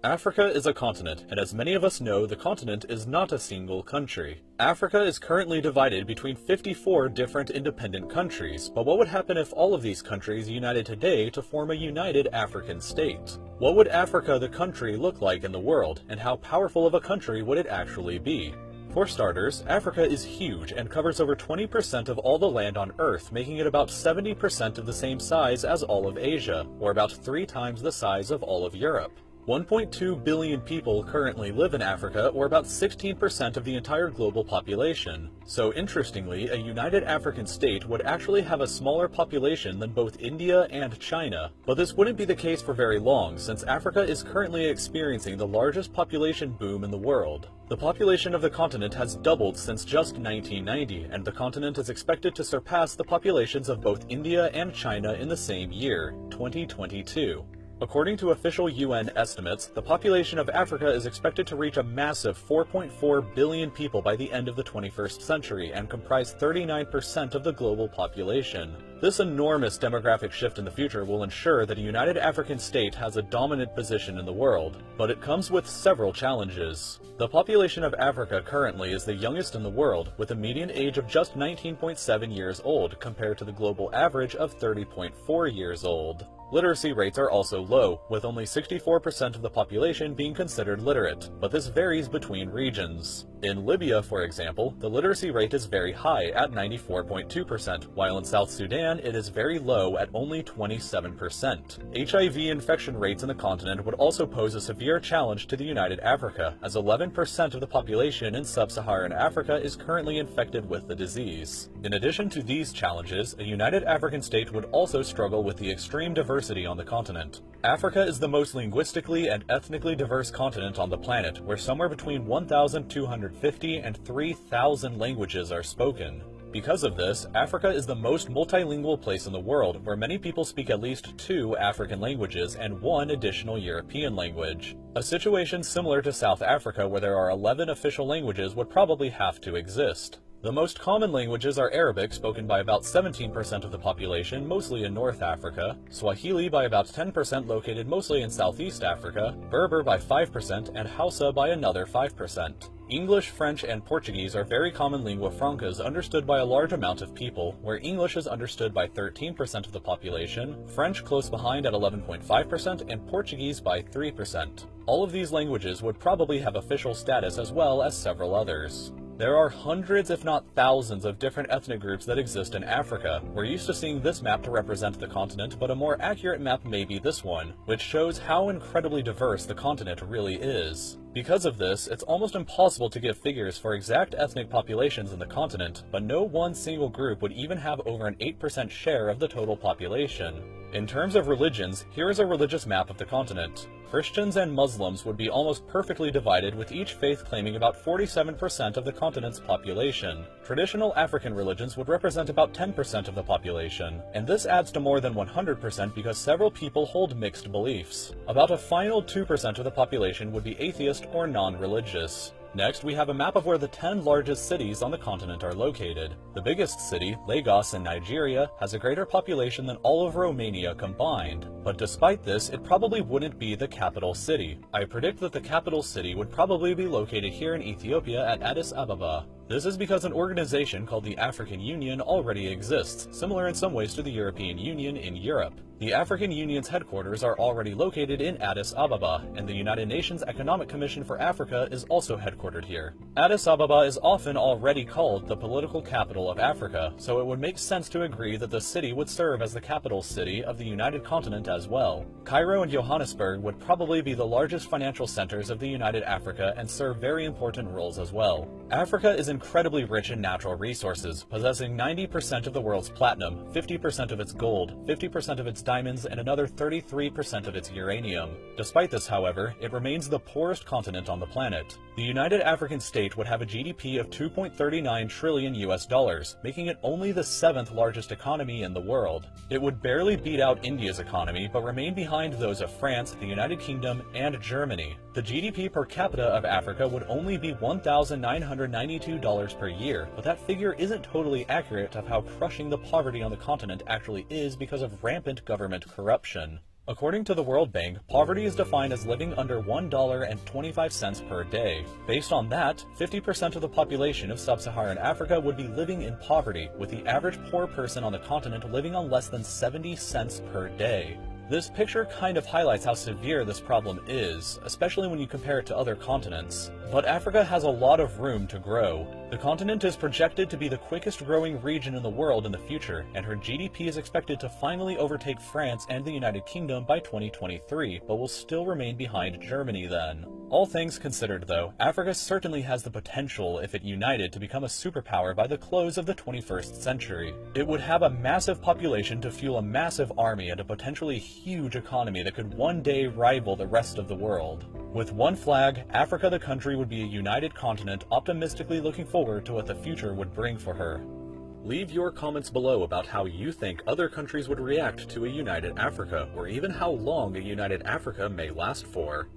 Africa is a continent, and as many of us know, the continent is not a single country. Africa is currently divided between 54 different independent countries, but what would happen if all of these countries united today to form a united African state? What would Africa the country look like in the world, and how powerful of a country would it actually be? For starters, Africa is huge and covers over 20% of all the land on Earth, making it about 70% of the same size as all of Asia, or about 3 times the size of all of Europe. 1.2 billion people currently live in Africa, or about 16% of the entire global population. So interestingly, a united African state would actually have a smaller population than both India and China. But this wouldn't be the case for very long, since Africa is currently experiencing the largest population boom in the world. The population of the continent has doubled since just 1990, and the continent is expected to surpass the populations of both India and China in the same year, 2022. According to official UN estimates, the population of Africa is expected to reach a massive 4.4 billion people by the end of the 21st century and comprise 39% of the global population. This enormous demographic shift in the future will ensure that a united African state has a dominant position in the world, but it comes with several challenges. The population of Africa currently is the youngest in the world, with a median age of just 19.7 years old compared to the global average of 30.4 years old. Literacy rates are also low, with only 64% of the population being considered literate, but this varies between regions. In Libya, for example, the literacy rate is very high at 94.2%, while in South Sudan it is very low at only 27%. HIV infection rates in the continent would also pose a severe challenge to the United Africa, as 11% of the population in sub-Saharan Africa is currently infected with the disease. In addition to these challenges, a united African state would also struggle with the extreme diversity on the continent. Africa is the most linguistically and ethnically diverse continent on the planet, where somewhere between 1,250 and 3,000 languages are spoken. Because of this, Africa is the most multilingual place in the world, where many people speak at least 2 African languages and 1 additional European language. A situation similar to South Africa, where there are 11 official languages, would probably have to exist. The most common languages are Arabic, spoken by about 17% of the population, mostly in North Africa, Swahili by about 10% located mostly in Southeast Africa, Berber by 5%, and Hausa by another 5%. English, French, and Portuguese are very common lingua francas understood by a large amount of people, where English is understood by 13% of the population, French close behind at 11.5%, and Portuguese by 3%. All of these languages would probably have official status as well as several others. There are hundreds if not thousands of different ethnic groups that exist in Africa. We're used to seeing this map to represent the continent, but a more accurate map may be this one, which shows how incredibly diverse the continent really is. Because of this, it's almost impossible to give figures for exact ethnic populations in the continent, but no one single group would even have over an 8% share of the total population. In terms of religions, here is a religious map of the continent. Christians and Muslims would be almost perfectly divided, with each faith claiming about 47% of the continent's population. Traditional African religions would represent about 10% of the population, and this adds to more than 100% because several people hold mixed beliefs. About a final 2% of the population would be atheist or non-religious. Next, we have a map of where the 10 largest cities on the continent are located. The biggest city, Lagos in Nigeria, has a greater population than all of Romania combined. But despite this, it probably wouldn't be the capital city. I predict that the capital city would probably be located here in Ethiopia at Addis Ababa. This is because an organization called the African Union already exists, similar in some ways to the European Union in Europe. The African Union's headquarters are already located in Addis Ababa, and the United Nations Economic Commission for Africa is also headquartered here. Addis Ababa is often already called the political capital of Africa, so it would make sense to agree that the city would serve as the capital city of the United Continent as well. Cairo and Johannesburg would probably be the largest financial centers of the United Africa and serve very important roles as well. Africa is incredibly rich in natural resources, possessing 90% of the world's platinum, 50% of its gold, 50% of its diamonds, and another 33% of its uranium. Despite this, however, it remains the poorest continent on the planet. The United African State would have a GDP of 2.39 trillion US dollars, making it only the 7th largest economy in the world. It would barely beat out India's economy, but remain behind those of France, the United Kingdom, and Germany. The GDP per capita of Africa would only be $1,992 per year, but that figure isn't totally accurate of how crushing the poverty on the continent actually is because of rampant government corruption. According to the World Bank, poverty is defined as living under $1.25 per day. Based on that, 50% of the population of sub-Saharan Africa would be living in poverty, with the average poor person on the continent living on less than 70 cents per day. This picture kind of highlights how severe this problem is, especially when you compare it to other continents. But Africa has a lot of room to grow. The continent is projected to be the quickest growing region in the world in the future, and her GDP is expected to finally overtake France and the United Kingdom by 2023, but will still remain behind Germany then. All things considered though, Africa certainly has the potential, if it united, to become a superpower by the close of the 21st century. It would have a massive population to fuel a massive army and a potentially huge economy that could one day rival the rest of the world. With one flag, Africa the country would be a united continent, optimistically looking forward to what the future would bring for her. Leave your comments below about how you think other countries would react to a united Africa, or even how long a united Africa may last for.